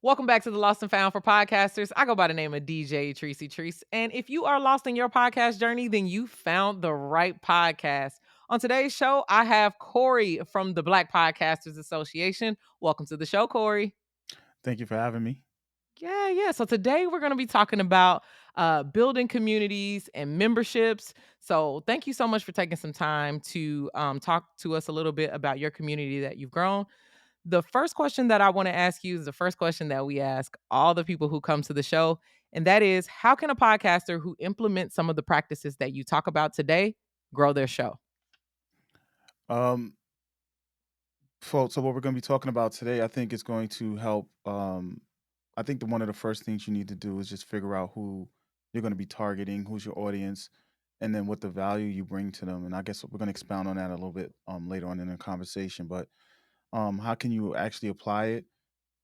Welcome back to the Lost and Found for Podcasters. I go by the name of DJ Tricey Trice. And if you are lost in your podcast journey, then you found the right podcast. On today's show, I have Corey from the Black Podcasters Association. Welcome to the show, Corey. Thank you for having me. Yeah. So today we're going to be talking about building communities and memberships. So thank you so much for taking some time to talk to us a little bit about your community that you've grown. The first question that I want to ask you is the first question that we ask all the people who come to the show. And that is, how can a podcaster who implements some of the practices that you talk about today grow their show? Um, so what we're going to be talking about today, I think is going to help. I think one of the first things you need to do is just figure out who you're going to be targeting, who's your audience, and then what the value you bring to them. And I guess we're going to expound on that a little bit later on in the conversation. But how can you actually apply it?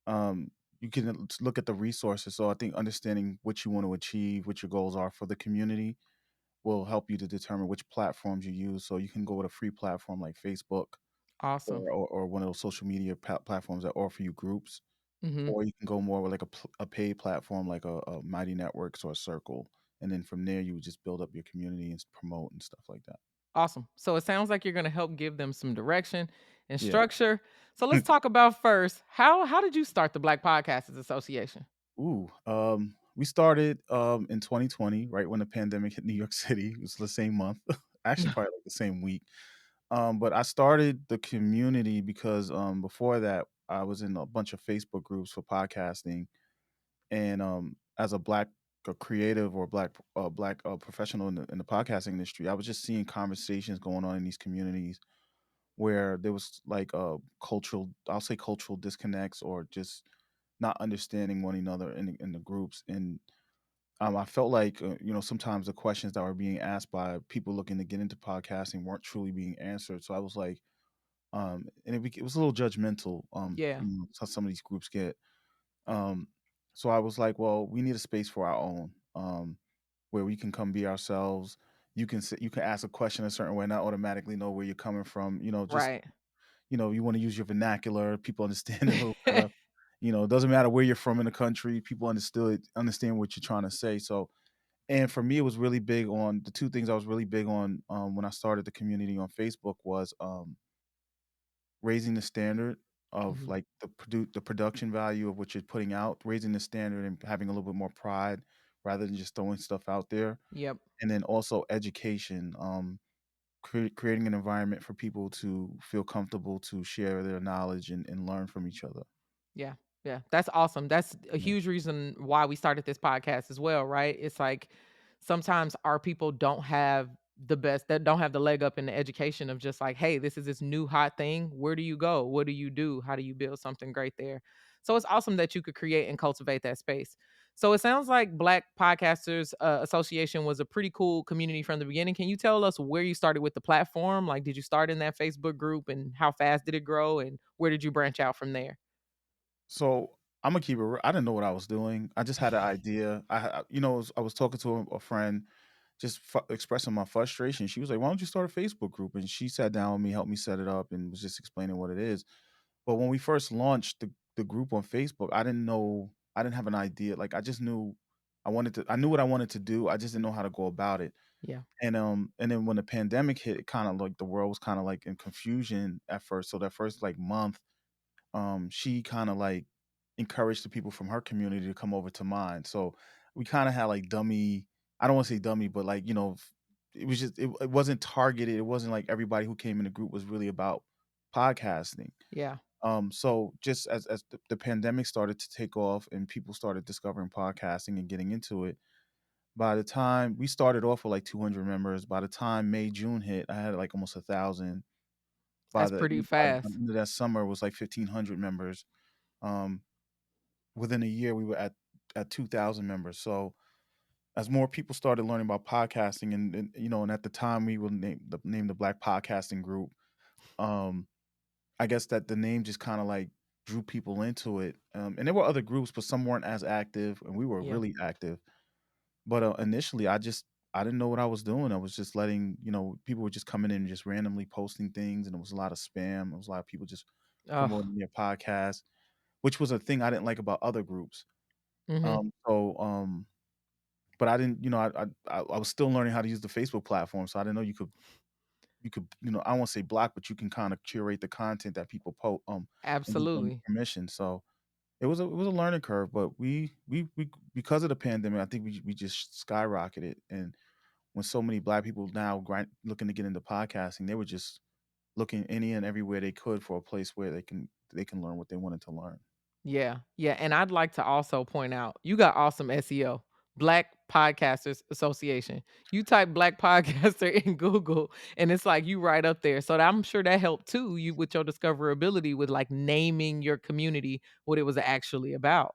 Um, you can look at the resources. So I think understanding what you want to achieve, what your goals are for the community, will help you to determine which platforms you use. So you can go with a free platform like Facebook Awesome. or one of those social media platforms that offer you groups, Hmm. or you can go more with like a paid platform like a Mighty Networks or a Circle, and then from there you would just build up your community and promote and stuff like that. Awesome. So it sounds like you're going to help give them some direction and Yeah. structure. So let's talk about first, how did you start the Black Podcasters Association? We started in 2020, right when the pandemic hit New York City. It was the same month, actually probably like the same week. But I started the community because before that I was in a bunch of Facebook groups for podcasting, and as a black creative or black professional in the podcasting industry, I was just seeing conversations going on in these communities where there was like I'll say cultural disconnects or just not understanding one another in the groups. And I felt like sometimes the questions that were being asked by people looking to get into podcasting weren't truly being answered. So I was like, and it was a little judgmental. Yeah. How some of these groups get. Um, so I was like, well, we need a space for our own, where we can come be ourselves. You can ask a question a certain way, and I automatically know where you're coming from. Just Right. you want to use your vernacular, people understand it a little better. It doesn't matter where you're from in the country, people understand what you're trying to say. So, and for me, it was really big on the two things I was really big on when I started the community on Facebook was raising the standard of Mhm. like the production value of what you're putting out, raising the standard and having a little bit more pride rather than just throwing stuff out there. Yep. And then also education, creating an environment for people to feel comfortable to share their knowledge and learn from each other. Yeah. Yeah. That's awesome. That's a Yeah. huge reason why we started this podcast as well, right? It's like sometimes our people don't have the best, that don't have the leg up in the education of just like, hey, this is this new hot thing. Where do you go? What do you do? How do you build something great there? So it's awesome that you could create and cultivate that space. So it sounds like Black Podcasters Association was a pretty cool community from the beginning. Can you tell us where you started with the platform? Like, did you start in that Facebook group and how fast did it grow? And where did you branch out from there? So I'm gonna keep it. I didn't know what I was doing. I just had an idea. I was talking to a friend, just expressing my frustration. She was like, "Why don't you start a Facebook group?" And she sat down with me, helped me set it up, and was just explaining what it is. But when we first launched the group on Facebook, I didn't know. I didn't have an idea. Like I just knew I wanted to. I knew what I wanted to do. I just didn't know how to go about it. Yeah. And then when the pandemic hit, it kind of like the world was kind of like in confusion at first. So that first like month, she kind of like encouraged the people from her community to come over to mine. So we kind of had like dummy. I don't want to say dummy, but like it was just it wasn't targeted. It wasn't like everybody who came in the group was really about podcasting. Yeah. So just as the pandemic started to take off and people started discovering podcasting and getting into it, by the time we started off with like 200 members, by the time May June hit, I had like almost 1,000. That's pretty By the fast. end of that summer, it was like 1,500 members. Um, Within a year, we were at 2,000 members. So as more people started learning about podcasting, and at the time we will name the Black Podcasting Group. Um, I guess that the name just kind of like drew people into it. And there were other groups, but some weren't as active, and we were Yeah. really active. But initially, I didn't know what I was doing. I was just letting people were just coming in and just randomly posting things, and it was a lot of spam. It was a lot of people just Oh, promoting their podcast. which was a thing I didn't like about other groups. Mhm. So, but I didn't, I was still learning how to use the Facebook platform, so I didn't know you could, I won't say block, but you can kind of curate the content that people post, and give them Absolutely. permission. So it was a learning curve, but we because of the pandemic, I think we just skyrocketed. And when so many Black people now looking to get into podcasting, they were just looking any and everywhere they could for a place where they can learn what they wanted to learn. Yeah, yeah, and I'd like to also point out, you got awesome SEO, Black Podcasters Association. You type Black podcaster in Google, and it's like you right up there. So I'm sure that helped too, you with your discoverability with like naming your community what it was actually about.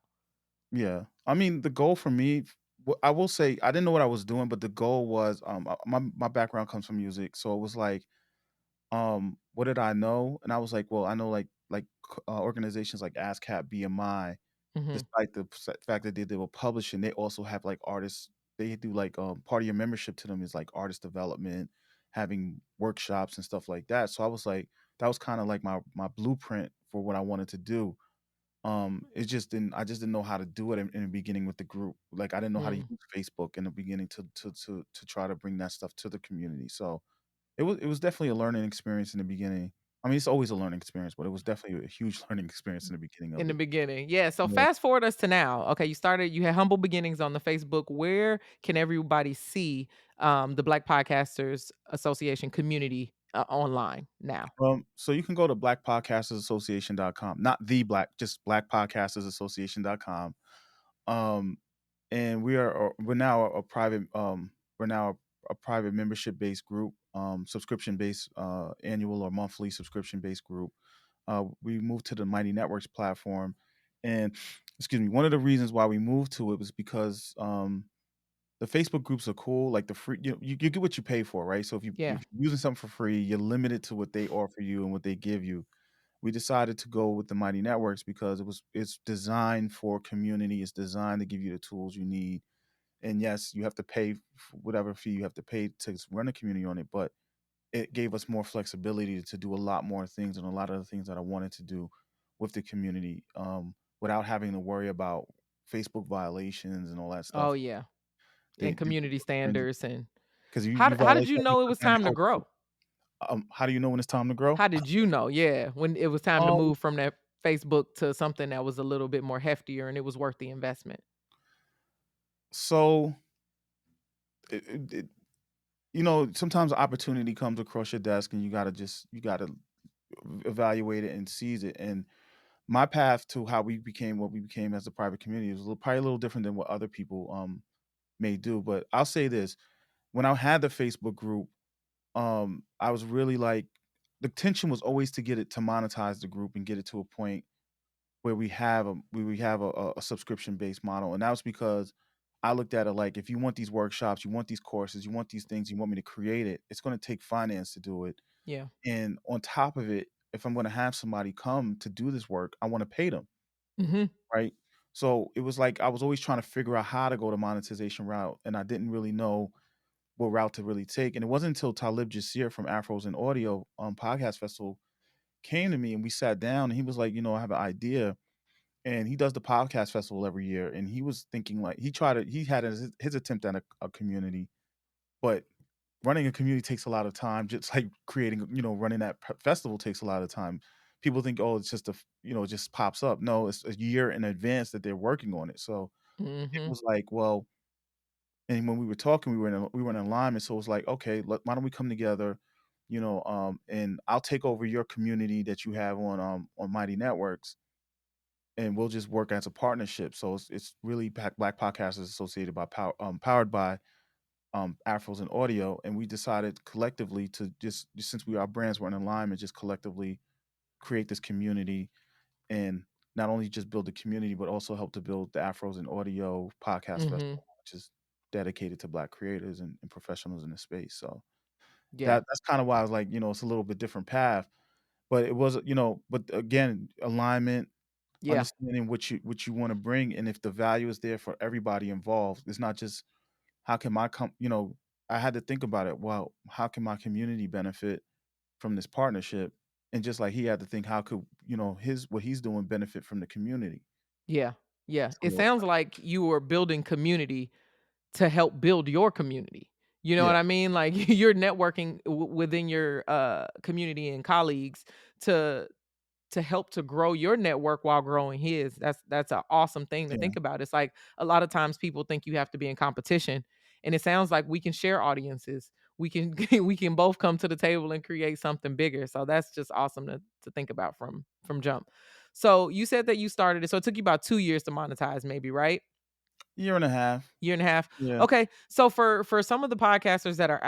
Yeah. I mean, the goal for me, I will say I didn't know what I was doing, but the goal was, my background comes from music, so it was like, what did I know? And I was like, well, I know organizations like ASCAP, BMI, Mhm, despite the fact that they were publishing, they also have like artists. They do like, part of your membership to them is like artist development, having workshops and stuff like that. So I was like, that was kind of like my blueprint for what I wanted to do. It just didn't I just didn't know how to do it in the beginning with the group. Like, I didn't know how to mm. use Facebook in the beginning to try to bring that stuff to the community. So it was definitely a learning experience in the beginning. I mean, it's always a learning experience, but it was definitely a huge learning experience in the beginning In of the it. beginning. Yeah, so Yeah. fast forward us to now. Okay, you had humble beginnings on the Facebook. Where can everybody see, the Black Podcasters Association community, online now? So you can go to blackpodcastersassociation.com, not the black, just blackpodcastersassociation.com. Um, and we're now a private, we're now a private membership-based group, subscription-based, annual or monthly subscription-based group. We moved to the Mighty Networks platform, and excuse me, one of the reasons why we moved to it was because, the Facebook groups are cool, like the free, you get what you pay for, right? So if Yeah. you're using something for free, you're limited to what they offer you and what they give you. We decided to go with the Mighty Networks because it's designed for community. It's designed to give you the tools you need. And yes, you have to pay whatever fee you have to pay to run a community on it, but it gave us more flexibility to do a lot more things and a lot of the things that I wanted to do with the community, without having to worry about Facebook violations and all that Oh, stuff. yeah, They and do community standards and because you how did violate you that, you know it put was down time your to whole group. grow? How do you know when it's time to grow? How did you know? Yeah, when it was time to Um, move from that Facebook to something that was a little bit more heftier and it was worth the investment? so it sometimes opportunity comes across your desk and you gotta evaluate it and seize it. And my path to how we became what we became as a private community was probably a little different than what other people may do. But I'll say this: when I had the Facebook group, I was really like, the tension was always to get it to monetize the group and get it to a point where we have a subscription based model. And that was because I looked at it like, if you want these workshops, you want these courses, you want these things, you want me to create it, it's going to take finance to do it. Yeah. And on top of it, if I'm going to have somebody come to do this work, I want to pay them, Mhm. right? So it was like I was always trying to figure out how to go the monetization route, and I didn't really know what route to really take. And it wasn't until Talib Jasir from Afros and Audio Podcast Festival came to me and we sat down, and he was like, I have an idea. And he does the podcast festival every year, and he was thinking like he had his attempt at a community, but running a community takes a lot of time, just like creating, running that festival takes a lot of time. People think, oh, it's just it just pops up. No, it's a year in advance that they're working on it. So it Mhm. was like, well, and when we were talking, we were in alignment. So it was like, okay, why don't we come together, and I'll take over your community that you have on Mighty Networks, and we'll just work as a partnership. So it's really Black Podcasters Associated by powered by Afros and Audio, and we decided collectively to just since our brands were in alignment, just collectively create this community, and not only just build the community, but also help to build the Afros and Audio Podcast Mhm. Festival, which is dedicated to Black creators and professionals in the space. So Yeah. that's kind of why I was like, it's a little bit different path, but it was, but again, alignment, Yeah. understanding what you wanna bring, and if the value is there for everybody involved. It's not just, how can I had to think about it, well, how can my community benefit from this partnership? and just like he had to think, how could his what he's doing benefit from the community? Yeah. Yeah. It So sounds like you were building community to help build your community. You know yeah, what I mean? Like you're networking within your community and colleagues to help to grow your network while growing his. That's an awesome thing to yeah, think about. It's like a lot of times people think you have to be in competition, and it sounds like we can share audiences. We can we can both come to the table and create something bigger. So that's just awesome to think about from jump. So you said that you started it. So it took you about 2 years to monetize, maybe, right? year and a half. Year and a half. Yeah. Okay. So for some of the podcasters that are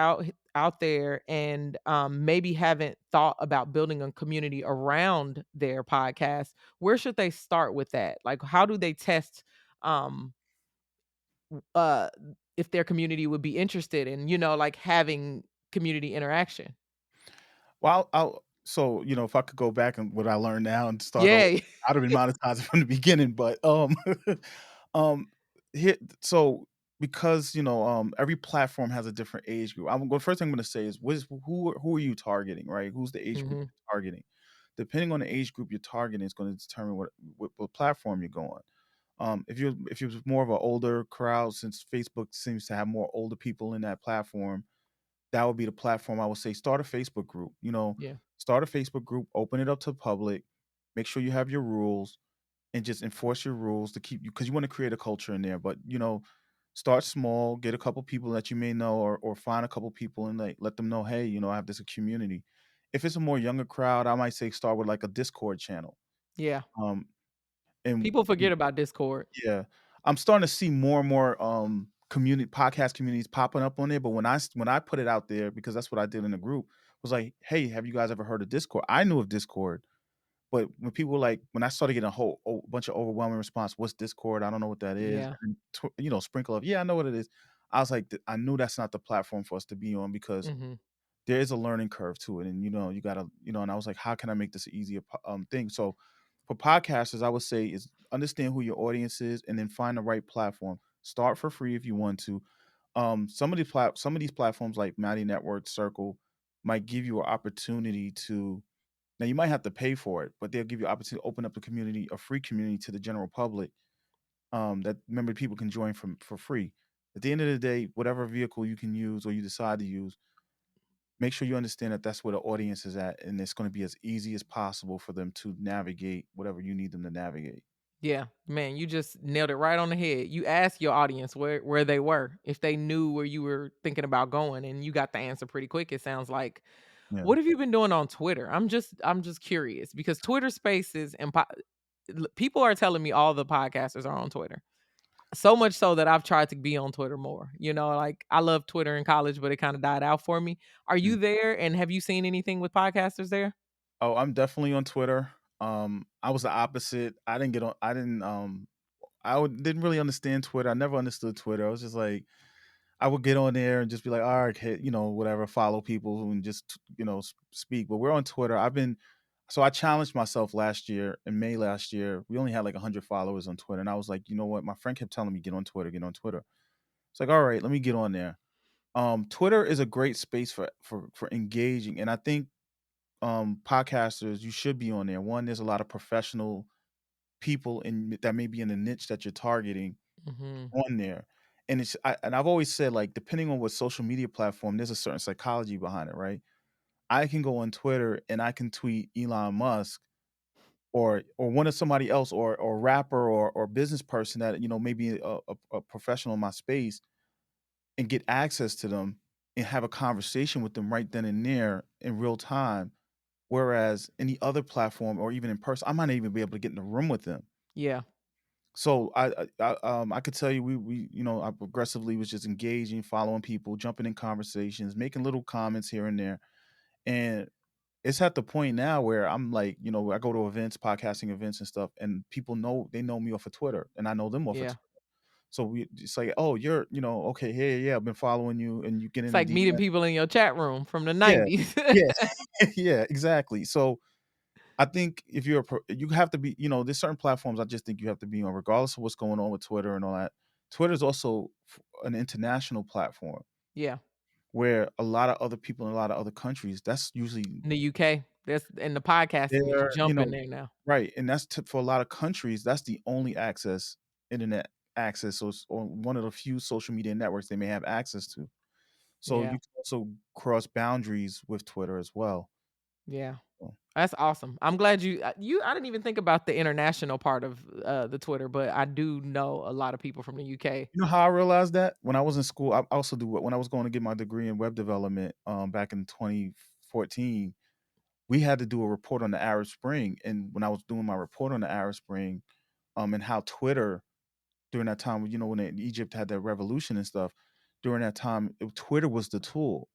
out there and maybe haven't thought about building a community around their podcast, where should they start with that? Like how do they test um uh if their community would be interested in, like having community interaction? Well, so if I could go back and what I learned now and start over, Yay. I'd have been monetizing from the beginning. But um, here, so because every platform has a different age group. First thing I'm going to say is who are you targeting, right? Who's the age group Mhm. you're targeting? Depending on the age group you're targeting, is going to determine what platform you're going. If you're more of an older crowd, since Facebook seems to have more older people in that platform, that would be the platform I would say start a Facebook group. Yeah. Start a Facebook group, open it up to the public, make sure you have your rules, and just enforce your rules to keep you because you want to create a culture in there. But start small, get a couple people that you may know, or find a couple people and like let them know, hey, I have this community. If it's a more younger crowd, I might say start with like a Discord channel. Yeah. Um, and People forget about Discord. yeah. I'm starting to see more and more, community podcast communities popping up on there, but when I put it out there, because that's what I did in the group, was like, "Hey, have you guys ever heard of Discord?" I knew of Discord, but when I started getting a bunch of overwhelming response, "What's Discord? I don't know what that is." Yeah. And sprinkle of, "Yeah, I know what it is." I was like, I knew that's not the platform for us to be on because Mhm. there is a learning curve to it, and you gotta, and I was like, how can I make this an easier thing? So for podcasters, I would say is understand who your audience is, and then find the right platform. Start for free if you want to. Some of these platforms like Mighty Network, Circle, might give you an opportunity to. Now you might have to pay for it, but they'll give you an opportunity to open up the community, a free community to the general public. That member people can join from for free. At the end of the day, whatever vehicle you can use or you decide to use, make sure you understand that that's where the audience is at, and it's going to be as easy as possible for them to navigate whatever you need them to navigate. Yeah, man, you just nailed it right on the head. You asked your audience where they were, if they knew where you were thinking about going, and you got the answer pretty quick. It sounds like. Yeah. What have you been doing on Twitter? I'm just curious because Twitter Spaces and people are telling me all the podcasters are on Twitter. So much so that I've tried to be on Twitter more. Like I love Twitter in college, but it kind of died out for me. Are Mm. you there? And have you seen anything with podcasters there? Oh, I'm definitely on Twitter. I was the opposite. Didn't really understand Twitter. I never understood Twitter. I was just like, I would get on there and just be like, all right, hit, whatever, follow people and just, speak. But we're on Twitter. So I challenged myself last year, in May last year. We only had like 100 followers on Twitter. And I was like, you know what? My friend kept telling me, get on Twitter, get on Twitter. It's like, all right, let me get on there. Twitter is a great space for engaging. And I think podcasters, you should be on there. One, there's a lot of professional people that may be in the niche that you're targeting Hmm. on there. And I've always said, like, depending on what social media platform, there's a certain psychology behind it, right? I can go on Twitter and I can tweet Elon Musk or one of somebody else or rapper or business person that maybe a professional in my space, and get access to them and have a conversation with them right then and there in real time. Whereas any other platform or even in person, I might not even be able to get in the room with them. Yeah, So I could tell you I progressively was just engaging, following people, jumping in conversations, making little comments here and there, and it's at the point now where I'm like, I go to events, podcasting events and stuff, and people know me off of Twitter, and I know them off of yeah. Twitter. So it's like, oh, you're, okay, hey, yeah, I've been following you, and you get It's in the like meeting DM. people in your chat room from the Yeah, 90s. yeah, yeah, exactly. So I think if you have to be, there's certain platforms I just think you have to be on, regardless of what's going on with Twitter and all that. Twitter is also an international platform Yeah, where a lot of other people in a lot of other countries. That's usually in the UK. That's and the podcasting is They're, you jumping know there now. right, and that's for a lot of countries, that's the only access internet access, so it's on one of the few social media networks they may have access to. So Yeah, you can also cross boundaries with Twitter as well. yeah. So That's awesome. I'm glad I didn't even think about the international part of, the Twitter, but I do know a lot of people from the UK. you know how I realized that? When I was in school, I also do when I was going to get my degree in web development, back in 2014, we had to do a report on the Arab Spring, and when I was doing my report on the Arab Spring, and how Twitter during that time, you know, when Egypt had that revolution and stuff, during that time, Twitter was the tool.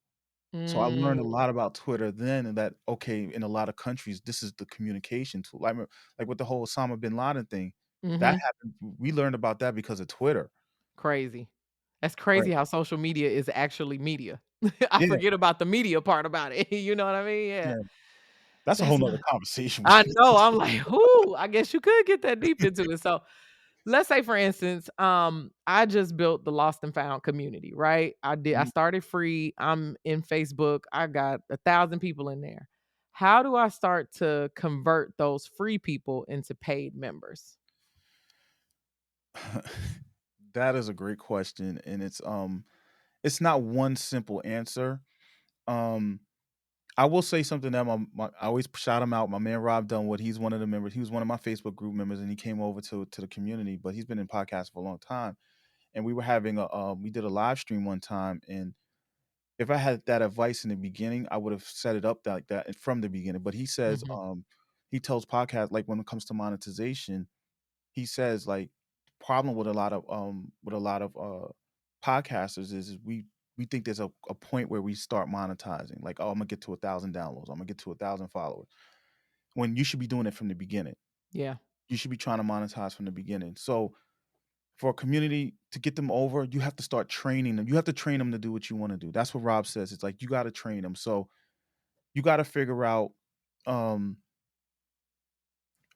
So I learned a Mm, lot about Twitter then, and that okay, in a lot of countries, this is the communication tool. I remember, like with the whole Osama bin Laden thing, that mhm. happened. We learned about that because of Twitter, Crazy. That's right? crazy how social media is actually media. I Yeah, forget about the media part about it, you know what I mean? Yeah. yeah. That's a whole That's nother conversation. We I should know, I'm like, "Ooh, I guess you could get that deep into it." So, let's say for instance, I just built the lost and found community, right? I Mhm. started free. I'm in Facebook. I got 1,000 people in there. How do I start to convert those free people into paid members? That is a great question, and it's not one simple answer. Um, I will say something that I always shout him out. My man Rob Dunwood, he's one of the members. He was one of my Facebook group members, and he came over to the community. But he's been in podcasts for a long time. And we were having a we did a live stream one time, and if I had that advice in the beginning, I would have set it up like that from the beginning. But he says, Mhm. he tells podcast like when it comes to monetization, he says like problem with a lot of podcasters is we think there's a point where we start monetizing like oh I'm gonna get to 1,000 downloads, I'm gonna get to 1,000 followers, when you should be doing it from the beginning. Yeah. You should be trying to monetize from the beginning. So for a community to get them over, you have to start training them. You have to train them to do what you want to do. That's what Rob says. It's like you got to train them. So you got to figure out um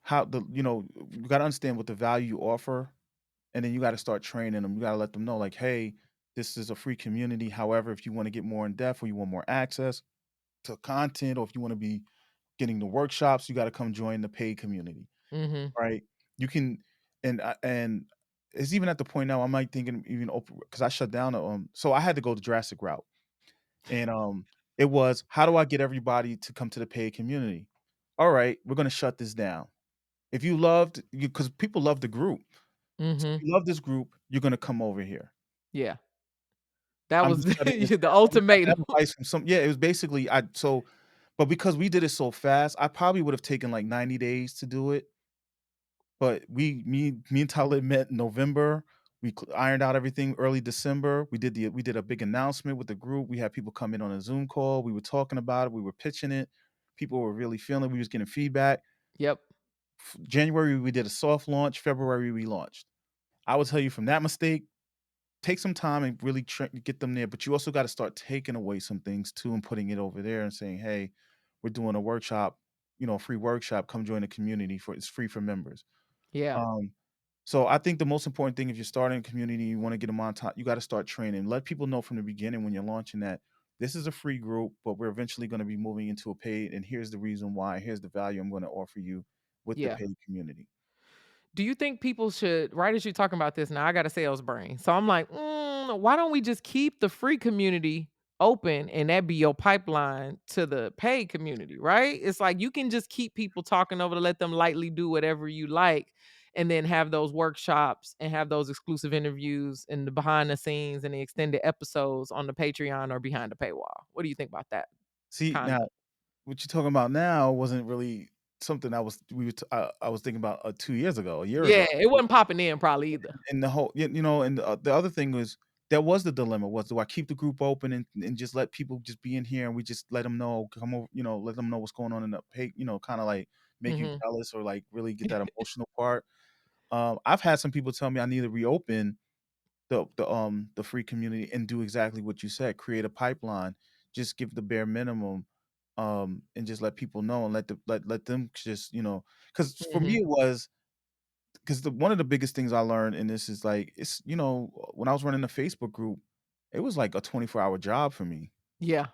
how the you know you got to understand what the value you offer, and then you got to start training them. You got to let them know like, hey, this is a free community. However, if you want to get more in depth or you want more access to content, or if you want to be getting the workshops, you got to come join the paid community, Mhm. right? You can, and it's even at the point now. I'm like thinking even open because I shut down. So I had to go the drastic route, and it was how do I get everybody to come to the paid community? All right, we're gonna shut this down. If you loved, because people love the group, so if Mhm. you love this group, you're gonna come over here. Yeah. That I'm was just shutting this the down. And that ultimatum. advice from some, yeah, it was basically but because we did it so fast, I probably would have taken like 90 days to do it. But me and Tyler met in November. We ironed out everything early December. We did a big announcement with the group. We had people come in on a Zoom call. We were talking about it. We were pitching it. People were really feeling it. We was getting feedback. Yep. January we did a soft launch. February we launched. I will tell you from that mistake, take some time and really get them there. But you also got to start taking away some things too and putting it over there and saying, "Hey, we're doing a workshop, a free workshop. Come join the community for it's free for members." Yeah. Um, so I think the most important thing if you're starting a community, you want to get them on top, you got to start training. Let people know from the beginning when you're launching that this is a free group, but we're eventually going to be moving into a paid, and here's the reason why. Here's the value I'm going to offer you with the Yeah. paid community. Do you think people should right as you're talking about this now, I got a sales brain. So I'm like, why don't we just keep the free community open and that be your pipeline to the paid community, right? It's like you can just keep people talking over to let them lightly do whatever you like and then have those workshops and have those exclusive interviews and the behind the scenes and the extended episodes on the Patreon or behind the paywall. What do you think about that See, now concept? what you're talking about now wasn't really something I was thinking about 2 years ago, a year Yeah, ago. it wasn't popping in probably either. And the whole, and the other thing was that was the dilemma was do I keep the group open and just let people just be in here and we just let them know, come over, let them know what's going on in the pay, kind of like make you Mhm. jealous or like really get that emotional part. I've had some people tell me I need to reopen the free community and do exactly what you said, create a pipeline, just give the bare minimum, and just let people know and let them just, because for me Mhm. it was because one of the biggest things I learned in this is like it's when I was running the Facebook group, it was like a 24-hour job for me. Yeah.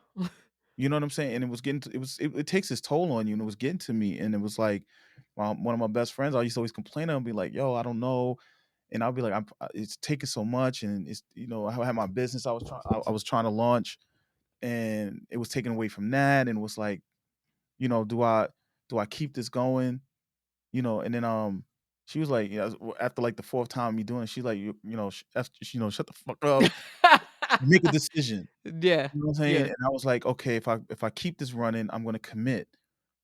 You know what I'm saying? And it was getting to it takes its toll on you, and it was getting to me, and it was like, one of my best friends, I used to always complain and be like, "Yo, I don't know," and I'll be like, it's taking so much, and it's I had my business I was trying to launch, and it was taken away from that, and it was like, do I keep this going? And then she was like, after like the fourth time me doing it, she's like, shut the fuck up, make a decision. Yeah. You know what I'm saying? Yeah. And I was like, okay, if I keep this running, I'm gonna commit.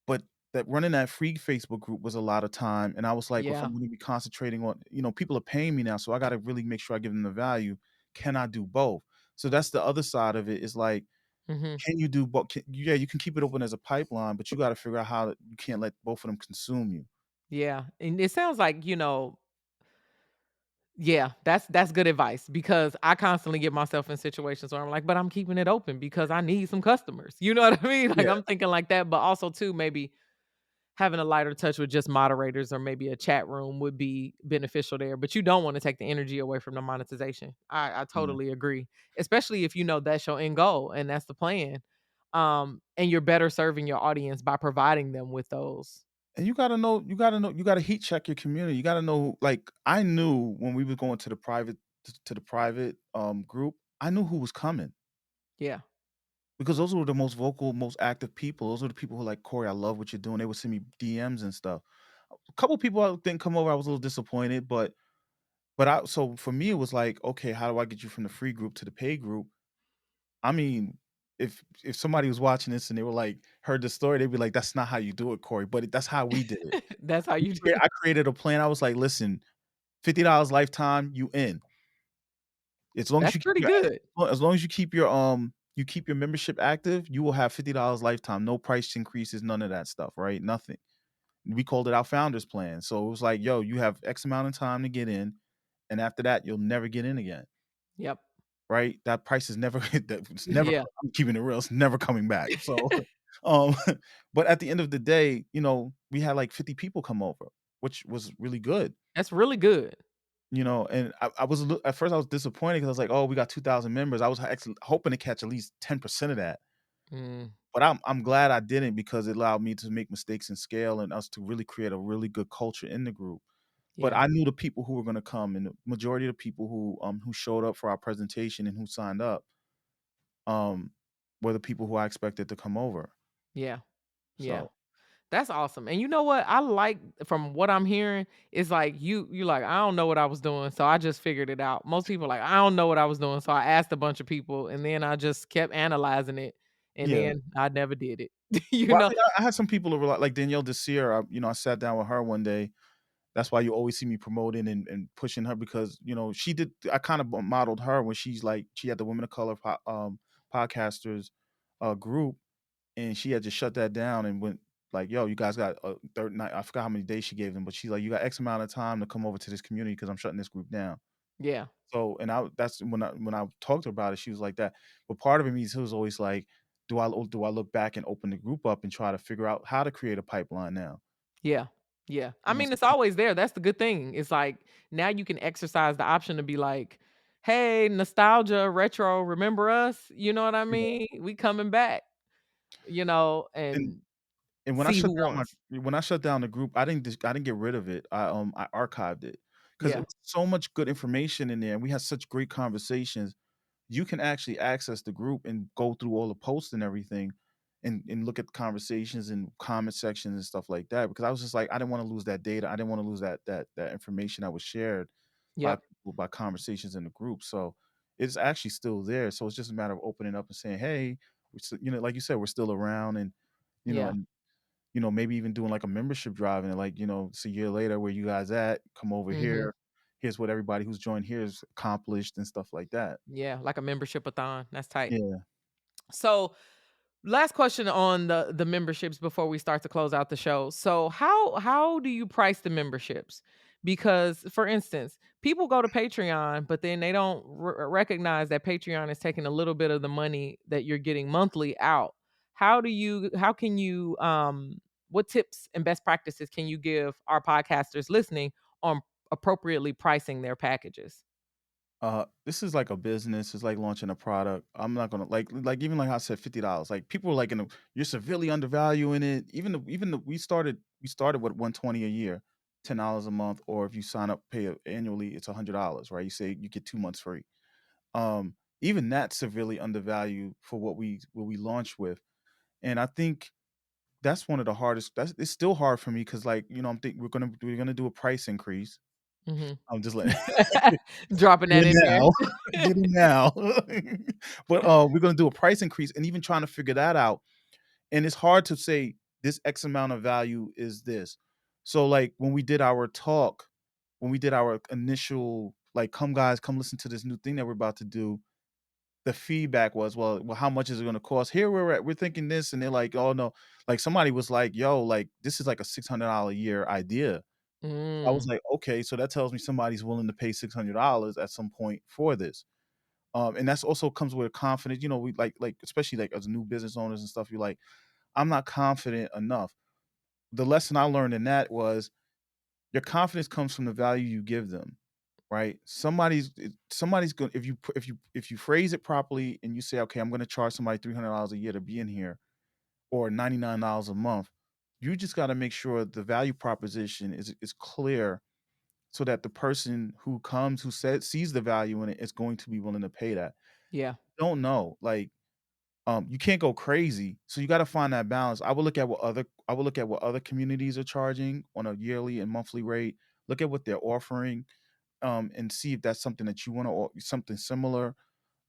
But that running that free Facebook group was a lot of time, and I was like, if Yeah. I'm gonna be concentrating on, people are paying me now, so I gotta really make sure I give them the value. Can I do both? So that's the other side of it. Is like, Mhm. can you do both? Yeah, you can keep it open as a pipeline, but you got to figure out you can't let both of them consume you. Yeah. And it sounds like, yeah, that's good advice because I constantly get myself in situations where I'm like, but I'm keeping it open because I need some customers. You know what I mean? Like Yeah, I'm thinking like that, but also too maybe having a lighter touch with just moderators or maybe a chat room would be beneficial there. But you don't want to take the energy away from the monetization. I yeah. totally agree, especially if you know that's your end goal and that's the plan. And you're better serving your audience by providing them with those. And you gotta heat check your community. You gotta know, like, I knew when we were going to the private group, I knew who was coming. Yeah. Because those were the most vocal, most active people. Those were the people who like, "Corey, I love what you're doing." They would send me DMs and stuff. A couple people didn't come over, I was a little disappointed, but I so for me, it was like, "Okay, how do I get you from the free group to the paid group?" I mean, if somebody was watching this and they were like, heard the story, they'd be like, "That's not how you do it, Corey," but that's how we did it. That's how you did it. I created a plan. I was like, "Listen, $50 lifetime, you in. As long as That's you keep pretty good. as long as you keep your membership active, you will have $50 lifetime, no price increases, none of that stuff, right? Nothing." We called it our founders plan. So it was like, "Yo, you have X amount of time to get in, and after that, you'll never get in again." Yep. Right? That price is never it's never Yeah. I'm keeping it real, it's never coming back. So, um, but at the end of the day, we had like 50 people come over, which was really good. That's really good. And I was at first I was disappointed because I was like, "Oh, we got 2,000 members." I was actually hoping to catch at least 10% of that. Mm, But I'm glad I didn't because it allowed me to make mistakes and scale and us to really create a really good culture in the group. But yeah. I knew the people who were gonna come, and the majority of the people who showed up for our presentation and who signed up, um, were the people who I expected to come over. Yeah. Yeah. So, That's awesome. And you know what? I like from what I'm hearing, it's like you like, I don't know what I was doing, so I just figured it out. Most people like, I don't know what I was doing, so I asked a bunch of people and then I just kept analyzing it and yeah. then I never did it. you Well, I know? mean, I had some people who were like Danielle Desir. I sat down with her one day. That's why you always see me promoting and pushing her because, she did I kind of modeled her when she had the Women of Color podcasters group, and she had just shut that down and went like, "Yo, you guys got a third night." I forgot how many days she gave them, but she's like, "You got X amount of time to come over to this community because I'm shutting this group down." Yeah. So, and that's when I talked to her about it, she was like that. But part of it means it was always like, do I look back and open the group up and try to figure out how to create a pipeline now? Yeah. Yeah. I You know, mean, so it's always there. That's the good thing. It's like now you can exercise the option to be like, hey, nostalgia, retro, remember us? You know what I yeah. mean? We coming back, And and and see who wants. when I shut down the group, I didn't get rid of it. I archived it because it Yeah. was so much good information in there, and we had such great conversations. You can actually access the group and go through all the posts and everything, and look at conversations and comment sections and stuff like that. Because I was just like, I didn't want to lose that data. I didn't want to lose that information that was shared by Yep. people by conversations in the group. So it's actually still there. So it's just a matter of opening up and saying, hey, like you said, we're still around, and you know, Yeah. and maybe even doing like a membership drive and like, it's a year later, where you guys at? Come over Mhm. here. Here's what everybody who's joined here has accomplished and stuff like that. Yeah, like a membership-a-thon. That's tight. Yeah. So, last question on the memberships before we start to close out the show. So, how do you price the memberships? Because, for instance, people go to Patreon, but then they don't recognize that Patreon is taking a little bit of the money that you're getting monthly out. How can you what tips and best practices can you give our podcasters listening on appropriately pricing their packages? This is like a business. It's like launching a product. I'm not gonna like even like how I said $50. Like people are like you're severely undervaluing it. Even the we started with 120 a year, $10 a month, or if you sign up pay annually, it's $100, right? You say you get 2 months free. Even that's severely undervalued for what we launched with. And I think that's one of the hardest. That's It's still hard for me because like I'm think we're gonna do a price increase. Mhm. I'm just letting Dropping Get that it in there. now. Get it now. But, we're gonna do a price increase and even trying to figure that out, and it's hard to say this X amount of value is this. So, like, when we did our initial, like, "Come guys, come listen to this new thing that we're about to do," the feedback was, "Well, how much is it gonna cost? Here we're thinking this," and they're like, "Oh, no." Like, somebody was like, "Yo, like, this is like a $600 a year idea." I was Mm, like, "Okay, so that tells me somebody's willing to pay $600 at some point for this." And that's also comes with confidence. We like especially like as new business owners and stuff. You're like, I'm not confident enough. The lesson I learned in that was your confidence comes from the value you give them, right? Somebody's going if you phrase it properly and you say, okay, I'm going to charge somebody $300 a year to be in here or $99 a month. You just got to make sure the value proposition is clear so that the person who comes who sees the value in it is going to be willing to pay that. yeah, Don't know like you can't go crazy, so you gotta find that balance. I would look at what other communities are charging on a yearly and monthly rate, look at what they're offering, and see if that's something that you wanna something similar,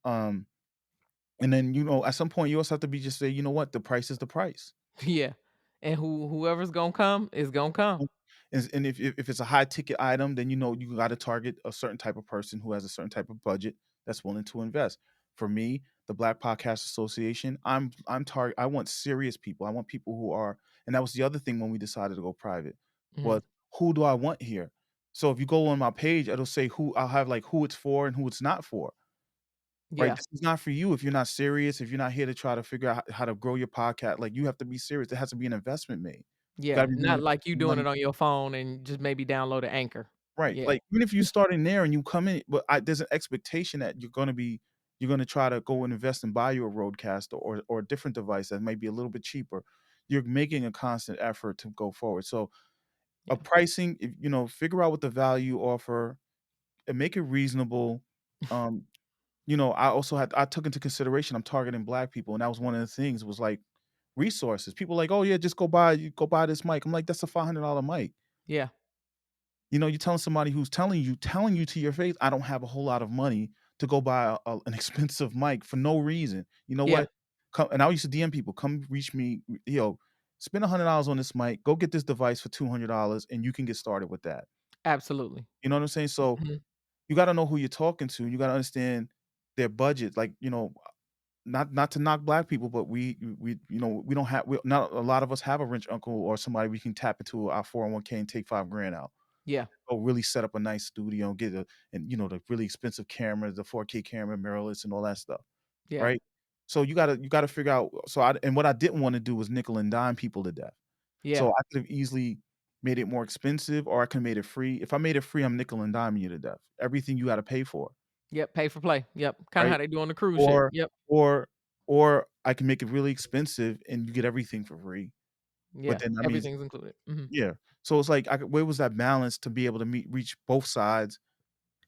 um, and then, at some point, you also have to be just say, "You know what? The price is the price." yeah. And whoever's gonna come is gonna come. And if it's a high ticket item, then you got to target a certain type of person who has a certain type of budget that's willing to invest. For me, the Black Podcast Association, I want serious people. I want people who are, and that was the other thing when we decided to go private was Mhm. who do I want here? So if you go on my page, it'll say who I'll have like who it's for and who it's not for. Right? Yeah, This is not for you if you're not serious, if you're not here to try to figure out how to grow your podcast. Like you have to be serious. There has to be an investment made. You got yeah. to be willing Not to like you put doing money. it on your phone and just maybe download an Anchor. Right, Yeah, like, even if you start in there and you come in but there's an expectation that you're gonna try to go and invest and buy you a Rodecaster or a different device that might be a little bit cheaper. You're making a constant effort to go forward, so, a yeah. pricing, if figure out what the value offer and make it reasonable. um, I took into consideration I'm targeting Black people, and that was one of the things was, like, resources. People like, "Oh, yeah, just go buy this mic." I'm like, "That's a $500 mic." Yeah, You're telling somebody who's telling you to your face, "I don't have a whole lot of money to go buy an expensive mic for no reason." You know yeah, what? Come and I used to DM people, "Come reach me, spend $100 on this mic, go get this device for $200, and you can get started with that." absolutely. You know what I'm saying? So, Mhm. you gotta know who you're talking to, you gotta understand their budget, like, not to knock Black people, but we don't have not a lot of us have a rich uncle or somebody we can tap into our 401k and take 5 grand out. Yeah, Go really set up a nice studio and get the really expensive cameras, the 4K camera, mirrorless, and all that stuff, yeah, right? So you gotta figure out. And what I didn't want to do was nickel and dime people to death. yeah. So I could have easily made it more expensive, or I could have made it free. If I made it free, I'm nickel and diming you to death. Everything you got to pay for, Yep, pay for play. Yep, kinda right? how they do on the cruise ship. Or Yep. or or I can make it really expensive and you get everything for free. But Yeah, then that means everything's included. Mhm. yeah. So it's like where was that balance to be able to reach both sides.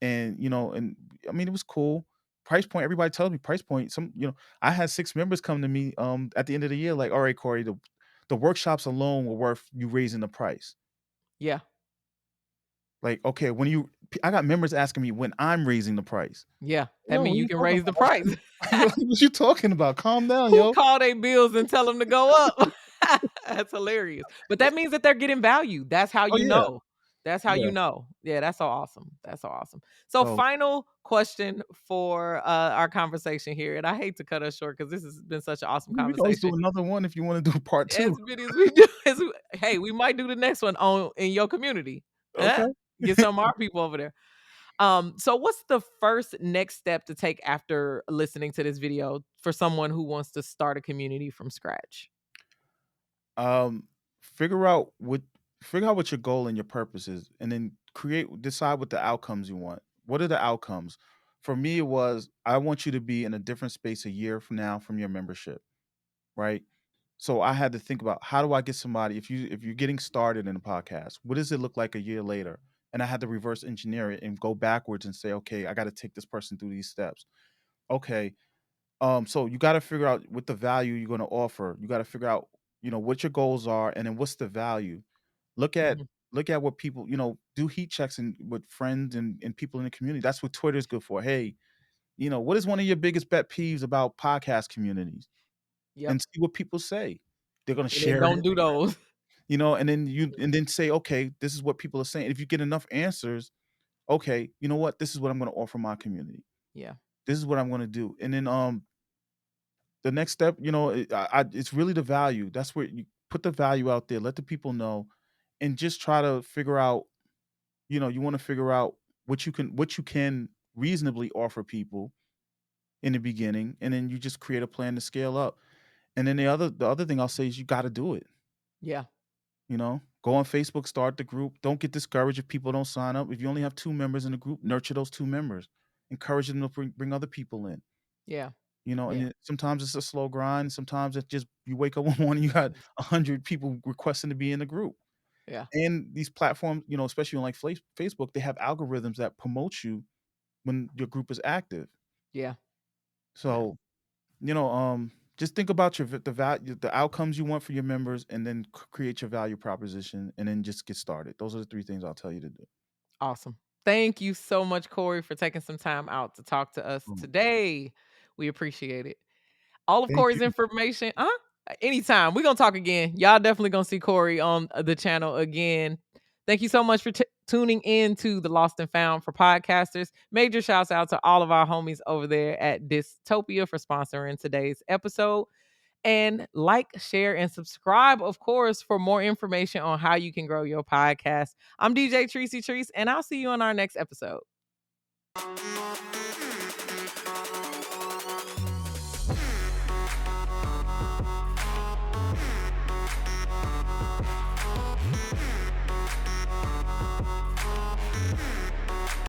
And I mean, it was cool. Price point, everybody tells me price point. I had 6 members come to me, at the end of the year, like, "All right, Corey, the workshops alone were worth you raising the price." Yeah, Like, okay, I got members asking me when I'm raising the price. yeah. That "Yo, mean what are you you can talking raise the price. about? What you talking about? Calm down, Who yo." call they bills and tell them to go up? That's hilarious. But that means that they're getting value. That's how Oh, you yeah. know. That's how Yeah. you know. Yeah, that's so awesome. That's so awesome. So So, final question for, our conversation here, and I hate to cut us short because this has been such an awesome we can always conversation. do another one if you wanna do part As 2. many as we do hey, we might do the next one on in your community. Eh? Okay. Get some of our people over there. So what's the first next step to take after listening to this video for someone who wants to start a community from scratch? Um, figure out what figure out what your goal and your purpose is, and then decide what the outcomes you want. What are the outcomes? For me, it was, I want you to be in a different space a year from now from your membership, right? So I had to think about, how do I get somebody, if you're getting started in a podcast, what does it look like a year later? And I had to reverse engineer it and go backwards and say, okay, I got to take this person through these steps. Okay, so you got to figure out what the value you're going to offer. You got to figure out, what your goals are, and then what's the value. Look at Mhm. look at what people, do heat checks and with friends and people in the community. That's what Twitter is good for. Hey, what is one of your biggest pet peeves about podcast communities? Yep. And see what people say. They're gonna And then share don't it, do those. and then say, okay, this is what people are saying. If you get enough answers, okay, you know what? This is what I'm gonna offer my community. Yeah. This is what I'm gonna do. And then the next step, it's really the value. That's where you put the value out there, let the people know, and just try to figure out, you want to figure out what you can reasonably offer people in the beginning, and then you just create a plan to scale up. And then the other thing I'll say is, you got to do it. Yeah. Go on Facebook, start the group. Don't get discouraged if people don't sign up. If you only have 2 members in the group, nurture those 2 members. Encourage them to bring other people in. Yeah. And Yeah. sometimes it's a slow grind. Sometimes it's just, you wake up one morning, you got 100 people requesting to be in the group. Yeah. And these platforms, especially on like Facebook, they have algorithms that promote you when your group is active. Yeah. Yeah. So, just think about the value, the outcomes you want for your members, and then create your value proposition, and then just get started. Those are the 3 things I'll tell you to do. Awesome. Thank you so much, Corey, for taking some time out to talk to us Mm. today. We appreciate it. All of Thank Corey's you. information, anytime. We're gonna talk again. Y'all definitely gonna see Corey on the channel again. Thank you so much for tuning in to the Lost and Found for podcasters. Major shouts out to all of our homies over there at Dystopia for sponsoring today's episode. And like, share, and subscribe, of course, for more information on how you can grow your podcast. I'm DJ Tricey Trice, and I'll see you on our next episode.